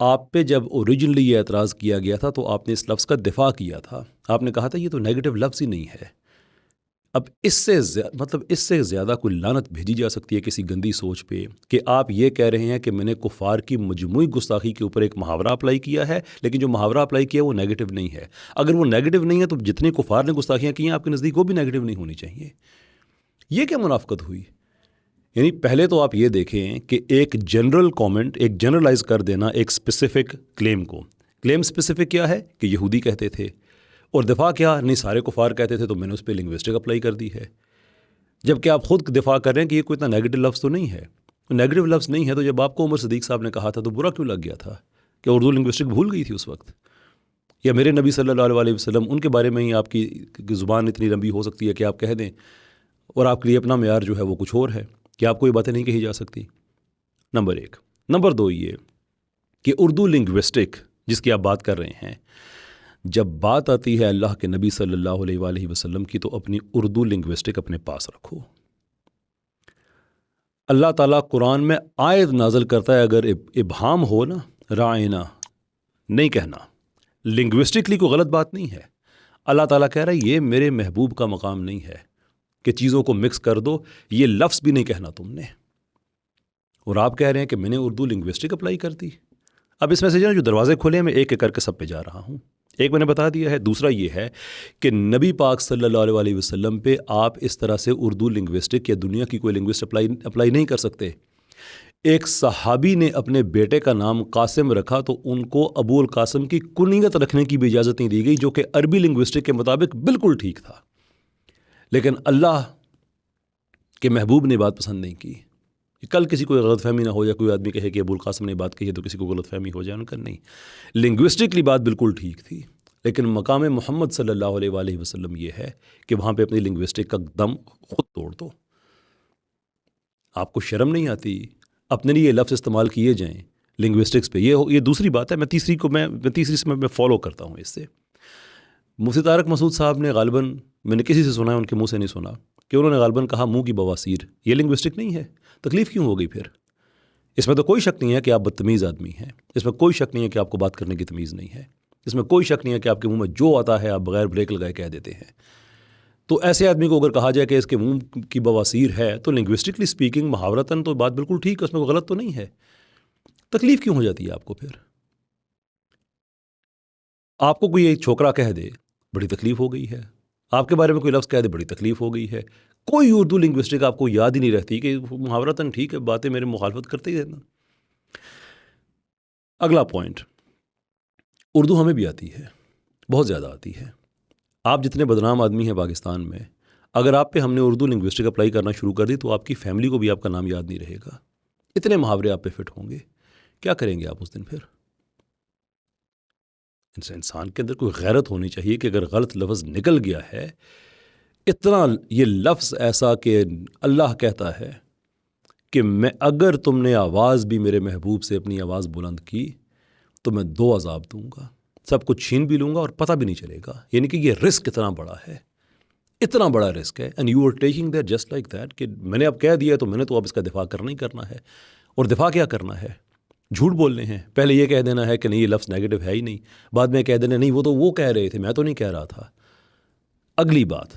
آپ پہ جب اوریجنلی یہ اعتراض کیا گیا تھا تو آپ نے اس لفظ کا دفاع کیا تھا. آپ نے کہا تھا یہ تو نیگیٹو لفظ ہی نہیں ہے. اب اس سے زیادہ کوئی لعنت بھیجی جا سکتی ہے کسی گندی سوچ پہ کہ آپ یہ کہہ رہے ہیں کہ میں نے کفار کی مجموعی گستاخی کے اوپر ایک محاورہ اپلائی کیا ہے، لیکن جو محاورہ اپلائی کیا وہ نیگیٹو نہیں ہے. اگر وہ نیگیٹو نہیں ہے تو جتنے کفار نے گستاخیاں کی ہیں آپ کے نزدیک وہ بھی نیگیٹو نہیں ہونی چاہیے. یہ کیا منافقت ہوئی؟ یعنی پہلے تو آپ یہ دیکھیں کہ ایک جنرل کامنٹ، ایک جنرلائز کر دینا ایک اسپیسیفک کلیم کو. کلیم اسپیسیفک کیا ہے کہ یہودی کہتے تھے، اور دفاع کیا نہیں سارے کفار کہتے تھے، تو میں نے اس پہ لنگوسٹک اپلائی کر دی ہے. جب کہ آپ خود دفاع کر رہے ہیں کہ یہ کوئی اتنا نیگیٹو لفظ تو نہیں ہے. نیگیٹو لفظ نہیں ہے تو جب آپ کو عمر صدیق صاحب نے کہا تھا تو برا کیوں لگ گیا تھا کہ اردو لنگوسٹک بھول گئی تھی اس وقت؟ یا میرے نبی صلی اللہ علیہ وسلم، ان کے بارے میں ہی آپ کی زبان اتنی لمبی ہو سکتی ہے کہ آپ کہہ دیں اور آپ کے لیے اپنا معیار جو ہے وہ کچھ اور ہے کہ آپ کو یہ باتیں نہیں کہی جا سکتی. نمبر 1. نمبر 2 یہ کہ اردو لنگوسٹک جس کی آپ بات کر رہے ہیں، جب بات آتی ہے اللہ کے نبی صلی اللہ علیہ وآلہ وسلم کی تو اپنی اردو لنگوسٹک اپنے پاس رکھو. اللہ تعالیٰ قرآن میں آیت نازل کرتا ہے، اگر ابہام ہو نا، رائنا نہیں کہنا، لنگوسٹکلی کوئی غلط بات نہیں ہے. اللہ تعالیٰ کہہ رہا ہے یہ میرے محبوب کا مقام نہیں ہے کہ چیزوں کو مکس کر دو، یہ لفظ بھی نہیں کہنا تم نے. اور آپ کہہ رہے ہیں کہ میں نے اردو لنگوسٹک اپلائی کر دی. اب اس میں سے جو دروازے کھولے ہیں میں ایک ایک کر کے سب پہ جا رہا ہوں. ایک میں نے بتا دیا ہے. دوسرا یہ ہے کہ نبی پاک صلی اللہ علیہ وسلم پہ آپ اس طرح سے اردو لنگوسٹک یا دنیا کی کوئی لنگوسٹ اپلائی نہیں کر سکتے. ایک صحابی نے اپنے بیٹے کا نام قاسم رکھا تو ان کو ابو القاسم کی کنیت رکھنے کی بھی اجازت نہیں دی گئی، جو کہ عربی لنگوسٹک کے مطابق بالکل ٹھیک تھا. لیکن اللہ کے محبوب نے بات پسند نہیں کی. کل کسی کو غلط فہمی نہ ہو یا کوئی آدمی کہے کہ ابو القاسم نے بات کہی ہے تو کسی کو غلط فہمی ہو جائے. ان کا نہیں، لنگوسٹکلی بات بالکل ٹھیک تھی، لیکن مقام محمد صلی اللہ علیہ وآلہ وسلم یہ ہے کہ وہاں پہ اپنی لنگوسٹک کا دم خود توڑ دو. آپ کو شرم نہیں آتی اپنے لیے یہ لفظ استعمال کیے جائیں لنگوسٹکس پہ؟ یہ دوسری بات ہے. میں تیسری سے میں فالو کرتا ہوں اس سے. مفتی طارق مسعود صاحب نے غالباً، میں نے کسی سے سنا ہے، ان کے منہ سے نہیں سنا، کہ انہوں نے غالباً کہا منہ کی بواسیر. یہ لنگوسٹک نہیں ہے. تکلیف کیوں ہو گئی پھر؟ اس میں تو کوئی شک نہیں ہے کہ آپ بدتمیز آدمی ہیں، اس میں کوئی شک نہیں ہے کہ آپ کو بات کرنے کی تمیز نہیں ہے، اس میں کوئی شک نہیں ہے کہ آپ کے منہ میں جو آتا ہے آپ بغیر بریک لگائے کہہ دیتے ہیں. تو ایسے آدمی کو اگر کہا جائے کہ اس کے منہ کی بواسیر ہے تو لنگوسٹکلی سپیکنگ محاورتاً تو بات بالکل ٹھیک ہے، اس میں کوئی غلط تو نہیں ہے. تکلیف کیوں ہو جاتی ہے آپ کو پھر؟ آپ کو کوئی ایک چھوکرا کہہ دے بڑی تکلیف ہو گئی ہے، آپ کے بارے میں کوئی لفظ کہہ دے بڑی تکلیف ہو گئی ہے. کوئی اردو لنگوسٹک آپ کو یاد ہی نہیں رہتی کہ محاورتاً ٹھیک ہے، باتیں میرے مخالفت کرتے ہی رہنا. اگلا پوائنٹ، اردو ہمیں بھی آتی ہے، بہت زیادہ آتی ہے. آپ جتنے بدنام آدمی ہیں پاکستان میں، اگر آپ پہ ہم نے اردو لنگوسٹک اپلائی کرنا شروع کر دی تو آپ کی فیملی کو بھی آپ کا نام یاد نہیں رہے گا. اتنے محاورے آپ پہ فٹ ہوں گے، کیا کریں گے آپ اس دن پھر؟ انسان کے اندر کوئی غیرت ہونی چاہیے کہ اگر غلط لفظ نکل گیا ہے، اتنا یہ لفظ ایسا کہ اللہ کہتا ہے کہ میں اگر تم نے آواز بھی میرے محبوب سے اپنی آواز بلند کی تو میں 2 عذاب دوں گا، سب کچھ چھین بھی لوں گا اور پتہ بھی نہیں چلے گا. یعنی کہ یہ رسک اتنا بڑا ہے، اتنا بڑا رسک ہے. And you are taking that just like that کہ میں نے اب کہہ دیا تو میں نے تو اب اس کا دفاع کرنا ہی کرنا ہے. اور دفاع کیا کرنا ہے؟ جھوٹ بولنے ہیں. پہلے یہ کہہ دینا ہے کہ نہیں یہ لفظ نیگیٹو ہے ہی نہیں، بعد میں کہہ دینا نہیں وہ تو وہ کہہ رہے تھے، میں تو نہیں کہہ رہا تھا. اگلی بات،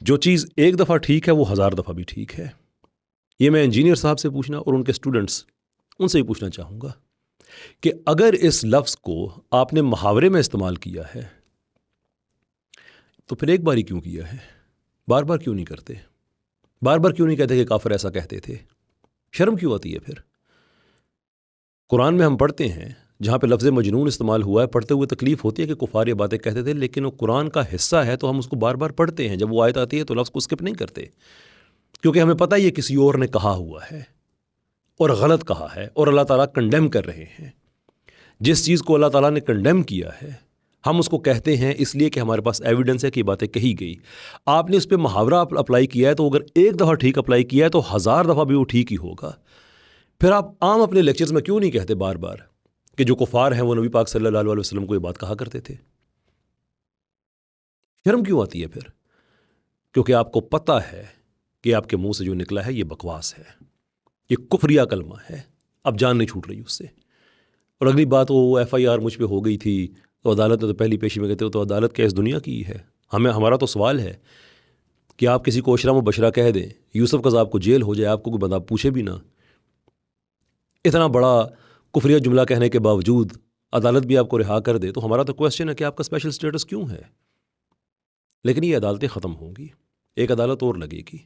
جو چیز ایک دفعہ ٹھیک ہے وہ 1000 دفعہ بھی ٹھیک ہے. یہ میں انجینئر صاحب سے پوچھنا اور ان کے اسٹوڈنٹس ان سے بھی پوچھنا چاہوں گا کہ اگر اس لفظ کو آپ نے محاورے میں استعمال کیا ہے تو پھر ایک بار ہی کیوں کیا ہے؟ بار بار کیوں نہیں کرتے؟ بار بار کیوں نہیں کہتے کہ کافر ایسا کہتے تھے؟ شرم کیوں آتی ہے پھر؟ قرآن میں ہم پڑھتے ہیں جہاں پہ لفظ مجنون استعمال ہوا ہے، پڑھتے ہوئے تکلیف ہوتی ہے کہ کفار یہ باتیں کہتے تھے، لیکن وہ قرآن کا حصہ ہے تو ہم اس کو بار بار پڑھتے ہیں. جب وہ آیت آتی ہے تو لفظ کو اسکپ نہیں کرتے، کیونکہ ہمیں پتہ یہ کسی اور نے کہا ہوا ہے اور غلط کہا ہے اور اللہ تعالیٰ کنڈیم کر رہے ہیں. جس چیز کو اللہ تعالیٰ نے کنڈیم کیا ہے ہم اس کو کہتے ہیں اس لیے کہ ہمارے پاس ایویڈنس ہے کہ یہ باتیں کہی گئی. آپ نے اس پہ محاورہ اپلائی کیا ہے تو اگر ایک دفعہ ٹھیک اپلائی کیا ہے تو 1000 دفعہ بھی وہ ٹھیک ہی ہوگا. پھر آپ عام اپنے لیکچرز میں کیوں نہیں کہتے بار بار کہ جو کفار ہیں وہ نبی پاک صلی اللہ علیہ وسلم کو یہ بات کہا کرتے تھے؟ شرم کیوں آتی ہے پھر؟ کیونکہ آپ کو پتہ ہے کہ آپ کے منہ سے جو نکلا ہے یہ بکواس ہے، یہ کفریہ کلمہ ہے، اب جان نہیں چھوٹ رہی اس سے. اور اگلی بات وہ FIR مجھ پہ ہو گئی تھی تو عدالت نے تو پہلی پیشی میں کہتے ہو تو عدالت کیا اس دنیا کی ہے؟ ہمارا تو سوال ہے کہ آپ کسی کو اشرم و بشرا کہہ دیں، یوسف قذاب کو جیل ہو جائے، آپ کو کوئی بندہ پوچھے بھی نہ، اتنا بڑا کفریہ جملہ کہنے کے باوجود عدالت بھی آپ کو رہا کر دے، تو ہمارا تو کویسچن ہے کہ آپ کا اسپیشل اسٹیٹس کیوں ہے؟ لیکن یہ عدالتیں ختم ہوں گی، ایک عدالت اور لگے گی۔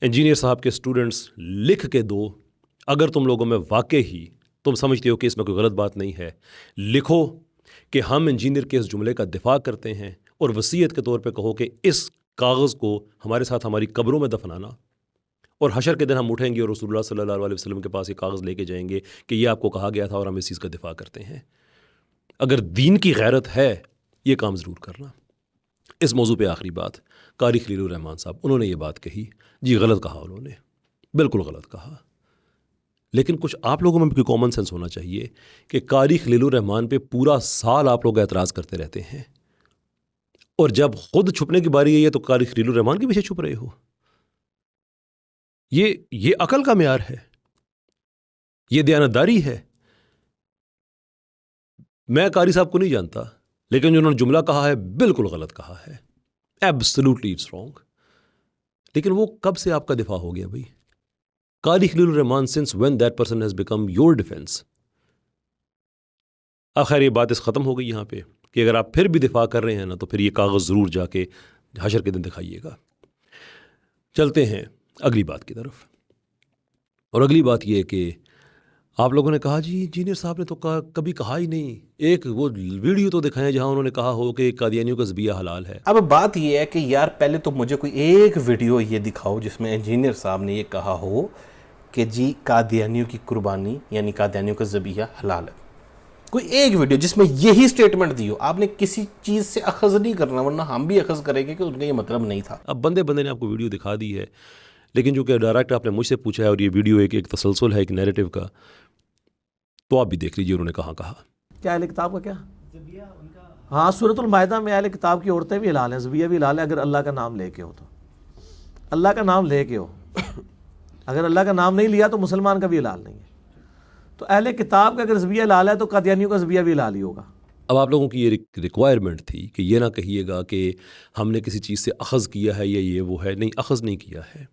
انجینئر صاحب کے اسٹوڈنٹس لکھ کے دو، اگر تم لوگوں میں واقع ہی تم سمجھتے ہو کہ اس میں کوئی غلط بات نہیں ہے، لکھو کہ ہم انجینئر کے اس جملے کا دفاع کرتے ہیں، اور وصیت کے طور پہ کہو کہ اس کاغذ کو ہمارے ساتھ ہماری قبروں میں دفنانا، اور حشر کے دن ہم اٹھیں گے اور رسول اللہ صلی اللہ علیہ وسلم کے پاس یہ کاغذ لے کے جائیں گے کہ یہ آپ کو کہا گیا تھا اور ہم اس چیز کا دفاع کرتے ہیں۔ اگر دین کی غیرت ہے یہ کام ضرور کرنا۔ اس موضوع پہ آخری بات، قاری خلیل الرحمان صاحب انہوں نے یہ بات کہی، جی غلط کہا انہوں نے، بالکل غلط کہا، لیکن کچھ آپ لوگوں میں بھی کوئی کامن سینس ہونا چاہیے کہ قاری خلیل الرحمان پہ پورا سال آپ لوگ اعتراض کرتے رہتے ہیں، اور جب خود چھپنے کی باری آئی ہے تو قاری خلیل الرحمان کے پیچھے چھپ رہے ہو۔ یہ عقل کا معیار ہے، یہ دیانتداری ہے۔ میں قاری صاحب کو نہیں جانتا، لیکن جو انہوں نے جملہ کہا ہے بالکل غلط کہا ہے، ایبسلیوٹلی اٹس رانگ۔ لیکن وہ کب سے آپ کا دفاع ہو گیا بھائی؟ Qari Khalil ur-Rahman since when that person has become your defence. آخر یہ بات اس ختم ہو گئی یہاں پہ کہ اگر آپ پھر بھی دفاع کر رہے ہیں نا تو پھر یہ کاغذ ضرور جا کے حشر کے دن دکھائیے گا۔ چلتے ہیں اگلی بات کی طرف، اور اگلی بات یہ کہ آپ لوگوں نے کہا جی انجینئر صاحب نے تو کبھی کہا ہی نہیں، ایک وہ ویڈیو تو دکھائیں جہاں انہوں نے کہا ہو کہ قادیانیوں کا ذبیحہ حلال ہے۔ اب بات یہ ہے کہ یار پہلے تو مجھے کوئی ایک ویڈیو یہ دکھاؤ جس میں انجینئر صاحب نے یہ کہا ہو کہ جی قادیانیوں کی قربانی یعنی قادیانیوں کا ذبیحہ حلال ہے، کوئی ایک ویڈیو جس میں یہی سٹیٹمنٹ دی ہو۔ آپ نے کسی چیز سے اخذ نہیں کرنا، ورنہ ہم بھی اخذ کریں گے کہ ان کا یہ مطلب نہیں تھا۔ اب بندے نے آپ کو ویڈیو دکھا دی ہے، لیکن جو کہ ڈائریکٹ آپ نے مجھ سے پوچھا ہے اور یہ ویڈیو ایک تسلسل ہے ایک نیریٹو کا، تو آپ بھی دیکھ لیجیے انہوں نے کہا کیا اہل کتاب کا کیا؟ ہاں سورۃ المائدہ میں اہل کتاب کی عورتیں بھی حلال ہیں، ذبیحہ بھی حلال ہے اگر اللہ کا نام لے کے ہو، تو اللہ کا نام لے کے ہو، اگر اللہ کا نام نہیں لیا تو مسلمان کا بھی حلال نہیں ہے۔ تو اہل کتاب کا اگر ذبیحہ حلال ہے تو قادیانیوں کا ذبیحہ بھی حلال ہی ہوگا۔ اب آپ لوگوں کی یہ ریکوائرمنٹ تھی کہ یہ نہ کہیے گا کہ ہم نے کسی چیز سے اخذ کیا ہے یا یہ وہ ہے، نہیں، اخذ نہیں کیا ہے،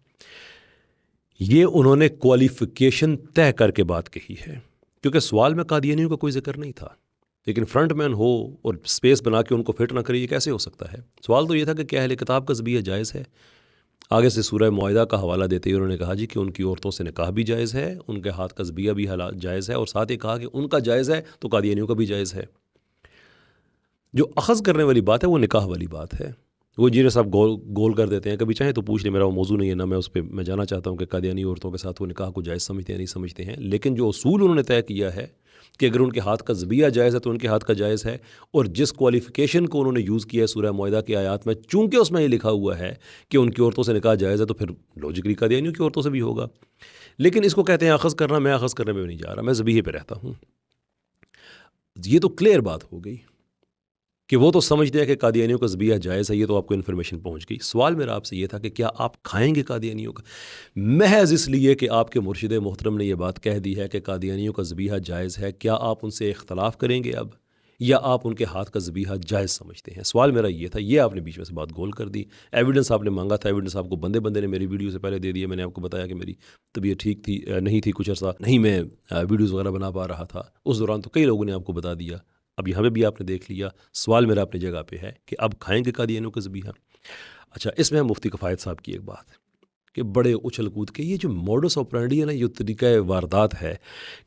یہ انہوں نے کوالیفیکیشن طے کر کے بات کہی ہے، کیونکہ سوال میں قادیانیوں کا کوئی ذکر نہیں تھا، لیکن فرنٹ مین ہو اور سپیس بنا کے ان کو فٹ نہ کرے، یہ کیسے ہو سکتا ہے؟ سوال تو یہ تھا کہ کیا اہل کتاب کا ذبیحہ جائز ہے؟ آگے سے سورہ معاہدہ کا حوالہ دیتے ہوئے انہوں نے کہا جی کہ ان کی عورتوں سے نکاح بھی جائز ہے، ان کے ہاتھ کا ذبیحہ بھی جائز ہے، اور ساتھ ہی کہا کہ ان کا جائز ہے تو قادیانیوں کا بھی جائز ہے۔ جو اخذ کرنے والی بات ہے وہ نکاح والی بات ہے، وہ انجینئر صاحب گول کر دیتے ہیں، کبھی چاہیں تو پوچھ لیں، میرا وہ موضوع نہیں ہے نا، میں اس پہ میں جانا چاہتا ہوں کہ قادیانی عورتوں کے ساتھ وہ نکاح کو جائز سمجھتے ہیں نہیں سمجھتے ہیں، لیکن جو اصول انہوں نے طے کیا ہے کہ اگر ان کے ہاتھ کا ذبیحہ جائز ہے تو ان کے ہاتھ کا جائز ہے، اور جس کوالیفیکیشن کو انہوں نے یوز کیا ہے سورہ معاہدہ کی آیات میں، چونکہ اس میں یہ لکھا ہوا ہے کہ ان کی عورتوں سے نکاح جائز ہے، تو پھر لاجیکلی قادیانیوں کی عورتوں سے بھی ہوگا۔ لیکن اس کو کہتے ہیں اخذ کرنا، میں اخذ کرنے میں نہیں جا رہا، میں ذبیحے پہ رہتا ہوں۔ یہ تو کلیئر بات ہو گئی کہ وہ تو سمجھتے ہیں کہ قادیانیوں کا ذبیحہ جائز ہے، یہ تو آپ کو انفارمیشن پہنچ گئی۔ سوال میرا آپ سے یہ تھا کہ کیا آپ کھائیں گے قادیانیوں کا؟ محض اس لیے کہ آپ کے مرشد محترم نے یہ بات کہہ دی ہے کہ قادیانیوں کا ذبیحہ جائز ہے، کیا آپ ان سے اختلاف کریں گے اب، یا آپ ان کے ہاتھ کا ذبیحہ جائز سمجھتے ہیں؟ سوال میرا یہ تھا، یہ آپ نے بیچ میں سے بات گول کر دی۔ ایویڈنس آپ نے مانگا تھا، ایویڈنس آپ کو بندے نے میری ویڈیو سے پہلے دے دیا، میں نے آپ کو بتایا کہ میری طبیعت ٹھیک تھی نہیں تھی، کچھ عرصہ نہیں میں ویڈیوز وغیرہ بنا پا رہا تھا، اس دوران تو کئی لوگوں نے آپ کو بتا دیا، اب یہاں پہ بھی آپ نے دیکھ لیا۔ سوال میرا اپنی جگہ پہ ہے کہ اب کھائیں گے قادیانیوں کا ذبیحہ؟ اچھا، اس میں مفتی کفایت صاحب کی ایک بات کہ بڑے اچھل کود کے یہ جو موڈس آپرینڈی ہے نا، یہ طریقہ واردات ہے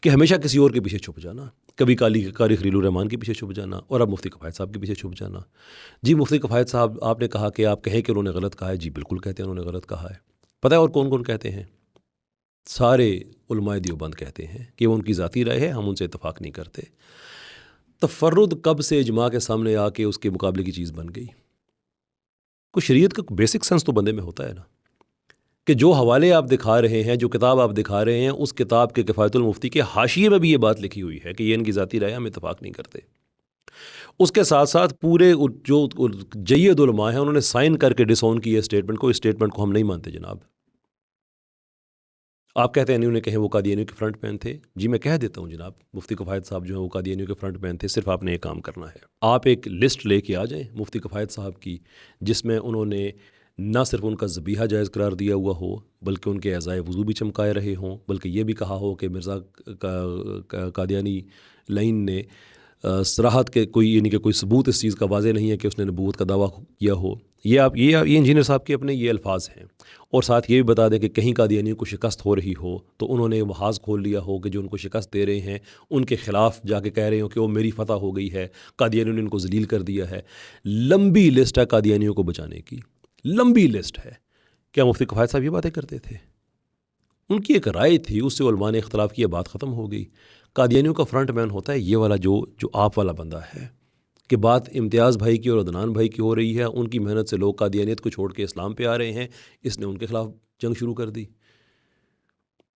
کہ ہمیشہ کسی اور کے پیچھے چھپ جانا، کبھی قاری خلیل الرحمان کے پیچھے چھپ جانا، اور اب مفتی کفایت صاحب کے پیچھے چھپ جانا۔ جی مفتی کفایت صاحب، آپ نے کہا کہ آپ کہیں کہ انہوں نے غلط کہا ہے، جی بالکل کہتے ہیں انہوں نے غلط کہا ہے۔ پتہ ہے اور کون کون کہتے ہیں؟ سارے علماء دیوبند کہتے ہیں کہ وہ ان کی ذاتی رائے ہے، ہم ان سے اتفاق نہیں کرتے۔ تفرد کب سے اجماع کے سامنے آ کے اس کے مقابلے کی چیز بن گئی؟ کوئی شریعت کا بیسک سینس تو بندے میں ہوتا ہے نا، کہ جو حوالے آپ دکھا رہے ہیں، جو کتاب آپ دکھا رہے ہیں، اس کتاب کے کفایت المفتی کے حاشیے میں بھی یہ بات لکھی ہوئی ہے کہ یہ ان کی ذاتی رائے، ہم اتفاق نہیں کرتے۔ اس کے ساتھ ساتھ پورے جو جید علماء ہیں انہوں نے سائن کر کے ڈس اون کی یہ اسٹیٹمنٹ کو، اس اسٹیٹمنٹ کو ہم نہیں مانتے جناب۔ آپ کہتے ہیں نہیں انہیں کہیں وہ قادیانیوں کے فرنٹ مین تھے. جی میں کہہ دیتا ہوں جناب, مفتی کفایت صاحب جو ہیں وہ قادیانیوں کے فرنٹ مین تھے. صرف آپ نے ایک کام کرنا ہے, آپ ایک لسٹ لے کے آ جائیں مفتی کفایت صاحب کی, جس میں انہوں نے نہ صرف ان کا ذبیحہ جائز قرار دیا ہوا ہو بلکہ ان کے اعضائے وضو بھی چمکائے رہے ہوں, بلکہ یہ بھی کہا ہو کہ مرزا قادیانی لائن نے صراحت کے کوئی یعنی کہ کوئی ثبوت اس چیز کا واضح نہیں ہے کہ اس نے نبوت کا دعویٰ کیا ہو. یہ انجینئر صاحب کے اپنے یہ الفاظ ہیں. اور ساتھ یہ بھی بتا دیں کہ کہیں قادیانیوں کو شکست ہو رہی ہو تو انہوں نے محاذ کھول لیا ہو کہ جو ان کو شکست دے رہے ہیں ان کے خلاف جا کے کہہ رہے ہوں کہ وہ میری فتح ہو گئی ہے, قادیانیوں نے ان کو ذلیل کر دیا ہے. لمبی لسٹ ہے قادیانیوں کو بچانے کی, لمبی لسٹ ہے. کیا مفتی کفایت صاحب یہ باتیں کرتے تھے؟ ان کی ایک رائے تھی, اس سے علماء نے اختلاف کیا, بات ختم ہو گئی. قادیانیوں کا فرنٹ مین ہوتا ہے یہ والا جو آپ والا بندہ ہے. کہ بات امتیاز بھائی کی اور عدنان بھائی کی ہو رہی ہے, ان کی محنت سے لوگ قادیانیت کو چھوڑ کے اسلام پہ آ رہے ہیں, اس نے ان کے خلاف جنگ شروع کر دی.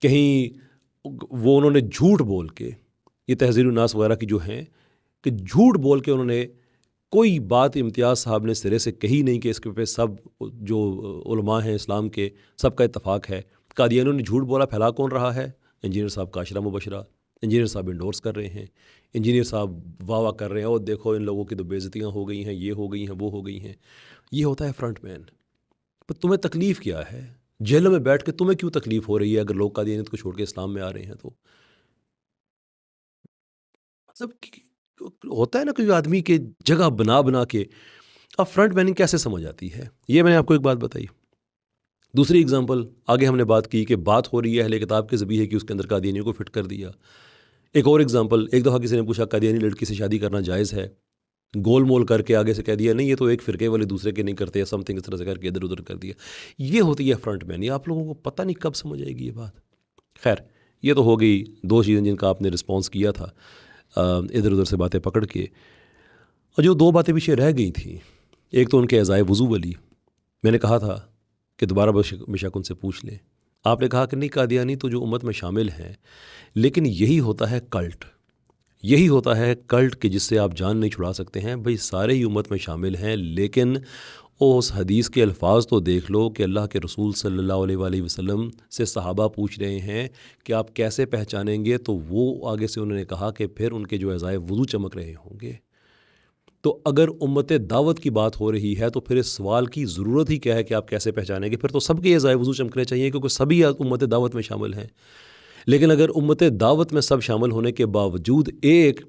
کہیں وہ انہوں نے جھوٹ بول کے, یہ تحذیر الناس وغیرہ کی جو ہیں کہ جھوٹ بول کے انہوں نے کوئی بات امتیاز صاحب نے سرے سے کہی نہیں کہ اس کے پہ سب جو علماء ہیں اسلام کے سب کا اتفاق ہے. قادیانیوں نے جھوٹ بولا, پھیلا کون رہا ہے؟ انجینئر صاحب کا عشرہ مبشرہ. انجینئر صاحب انڈورس کر رہے ہیں, انجینئر صاحب واہ واہ کر رہے ہیں, اور دیکھو ان لوگوں کی تو بے عزتیاں ہو گئی ہیں, یہ ہو گئی ہیں, وہ ہو گئی ہیں. یہ ہوتا ہے فرنٹ مین. پر تمہیں تکلیف کیا ہے جیلوں میں بیٹھ کے؟ تمہیں کیوں تکلیف ہو رہی ہے اگر لوگ قادیانیت کو چھوڑ کے اسلام میں آ رہے ہیں تو؟ مطلب ہوتا ہے نا کوئی آدمی کے جگہ بنا بنا کے. اب فرنٹ میننگ کیسے سمجھ آتی ہے؟ یہ میں نے آپ کو ایک بات بتائی. دوسری اگزامپل, آگے ہم نے بات کی کہ بات ہو رہی ہے اہل کتاب کے ذبیحے کی, اس کے اندر قادیانیوں کو فٹ کر دیا. ایک اور اگزامپل, ایک دفعہ کسی نے پوچھا قادیانی لڑکی سے شادی کرنا جائز ہے, گول مول کر کے آگے سے کہہ دیا نہیں یہ تو ایک فرقے والے دوسرے کے نہیں کرتے, یا سم تھنگ اس طرح سے کر کے ادھر ادھر کر دیا. یہ ہوتی ہے فرنٹ مین. یہ آپ لوگوں کو پتہ نہیں کب سمجھ آئے گی یہ بات. خیر, یہ تو ہو گئی دو چیزیں جن کا آپ نے رسپانس کیا تھا ادھر ادھر سے باتیں پکڑ کے. اور جو دو باتیں پیچھے رہ گئی تھیں, ایک تو ان کے اعضائے وضو والی. میں نے کہا تھا کہ دوبارہ بشک ان سے پوچھ لیں. آپ نے کہا کہ نہیں قادیانی تو جو امت میں شامل ہیں, لیکن یہی ہوتا ہے کلٹ. یہی ہوتا ہے کلٹ کہ جس سے آپ جان نہیں چھڑا سکتے ہیں. بھئی سارے ہی امت میں شامل ہیں, لیکن اس حدیث کے الفاظ تو دیکھ لو کہ اللہ کے رسول صلی اللہ علیہ وآلہ وسلم سے صحابہ پوچھ رہے ہیں کہ آپ کیسے پہچانیں گے, تو وہ آگے سے انہوں نے کہا کہ پھر ان کے جو اعضائے وضو چمک رہے ہوں گے. تو اگر امت دعوت کی بات ہو رہی ہے تو پھر اس سوال کی ضرورت ہی کیا ہے کہ آپ کیسے پہچانیں گے؟ پھر تو سب کے اعضائے وضو چمکنے چاہیے کیونکہ سبھی امت دعوت میں شامل ہیں. لیکن اگر امت دعوت میں سب شامل ہونے کے باوجود ایک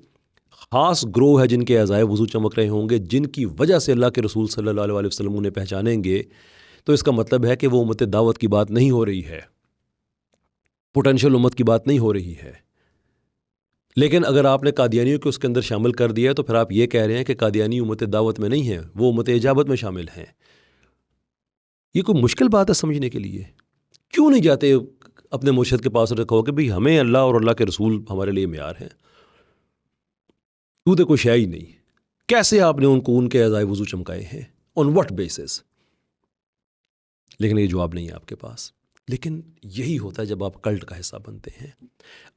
خاص گروہ ہے جن کے اعضائے وضو چمک رہے ہوں گے, جن کی وجہ سے اللہ کے رسول صلی اللہ علیہ وسلم انہیں پہچانیں گے, تو اس کا مطلب ہے کہ وہ امت دعوت کی بات نہیں ہو رہی ہے, پوٹینشیل امت کی بات نہیں ہو رہی ہے. لیکن اگر آپ نے قادیانیوں کو اس کے اندر شامل کر دیا ہے تو پھر آپ یہ کہہ رہے ہیں کہ قادیانی امت دعوت میں نہیں ہیں, وہ امت اجابت میں شامل ہیں. یہ کوئی مشکل بات ہے سمجھنے کے لیے؟ کیوں نہیں جاتے اپنے مرشد کے پاس رکھو کہ بھئی ہمیں اللہ اور اللہ کے رسول ہمارے لیے معیار ہیں, تو کوئی شے ہی نہیں, کیسے آپ نے ان کو ان کے اعضائے وضو چمکائے ہیں, آن واٹ بیسس؟ لیکن یہ جواب نہیں ہے آپ کے پاس. لیکن یہی ہوتا ہے جب آپ کلٹ کا حصہ بنتے ہیں.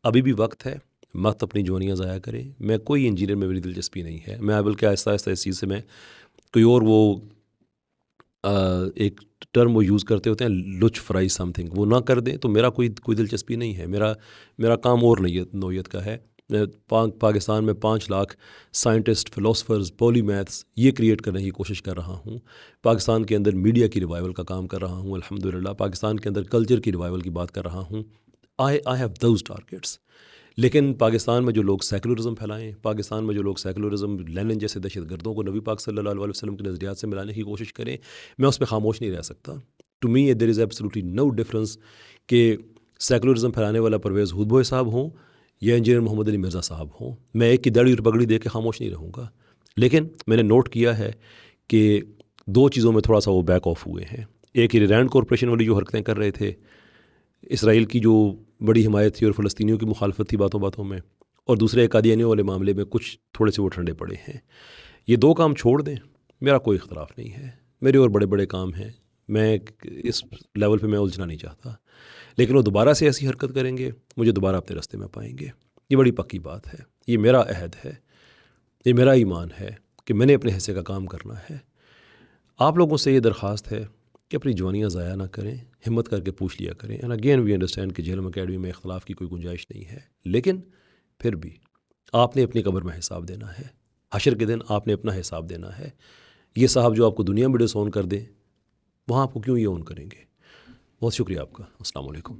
ابھی بھی وقت ہے, مت اپنی جوانیاں ضائع کریں. میں کوئی انجینئر میں میری دلچسپی نہیں ہے, میں بلکہ آہستہ آہستہ اس چیز سے میں کوئی اور وہ ایک ٹرم وہ یوز کرتے ہوتے ہیں لچ فرائی سم تھنگ, وہ نہ کر دیں تو میرا کوئی دلچسپی نہیں ہے. میرا کام اور نوعیت کا ہے. میں پاکستان میں 5 لاکھ سائنٹسٹ, فلاسفرز, پولی میتھس یہ کریٹ کرنے کی کوشش کر رہا ہوں. پاکستان کے اندر میڈیا کی ریوائول کا کام کر رہا ہوں الحمدللہ. پاکستان کے اندر کلچر کی ریوائول کی بات کر رہا ہوں. I have those targets. لیکن پاکستان میں جو لوگ سیکولرزم پھیلائیں, پاکستان میں جو لوگ سیکولرزم لینن جیسے دہشت گردوں کو نبی پاک صلی اللہ علیہ وسلم کے نظریات سے ملانے کی کوشش کریں, میں اس پہ خاموش نہیں رہ سکتا. To me there is absolutely no difference کہ سیکولرزم پھیلانے والا پرویز ہودبوئے صاحب ہوں یا انجینئر محمد علی مرزا صاحب ہوں. میں ایک کی داڑھی اور پگڑی دے کے خاموش نہیں رہوں گا. لیکن میں نے نوٹ کیا ہے کہ 2 چیزوں میں تھوڑا سا وہ بیک آف ہوئے ہیں. ایک ایران کارپوریشن والی جو حرکتیں کر رہے تھے, اسرائیل کی جو بڑی حمایت تھی اور فلسطینیوں کی مخالفت تھی باتوں میں, اور دوسرے قادیانیوں والے معاملے میں کچھ تھوڑے سے وہ ٹھنڈے پڑے ہیں. یہ 2 کام چھوڑ دیں, میرا کوئی اختلاف نہیں ہے. میرے اور بڑے بڑے کام ہیں, میں اس لیول پہ میں الجھنا نہیں چاہتا. لیکن وہ دوبارہ سے ایسی حرکت کریں گے, مجھے دوبارہ اپنے راستے میں پائیں گے. یہ بڑی پکی بات ہے, یہ میرا عہد ہے, یہ میرا ایمان ہے کہ میں نے اپنے حصے کا کام کرنا ہے. آپ لوگوں سے یہ درخواست ہے کہ اپنی جوانیاں ضائع نہ کریں, ہمت کر کے پوچھ لیا کریں. اینڈ اگین وی انڈرسٹینڈ کہ جہلم اکیڈمی میں اختلاف کی کوئی گنجائش نہیں ہے, لیکن پھر بھی آپ نے اپنی قبر میں حساب دینا ہے. حشر کے دن آپ نے اپنا حساب دینا ہے. یہ صاحب جو آپ کو دنیا میں ڈس آن کر دیں, وہاں آپ کو کیوں یہ آن کریں گے؟ بہت شکریہ آپ کا. السلام علیکم.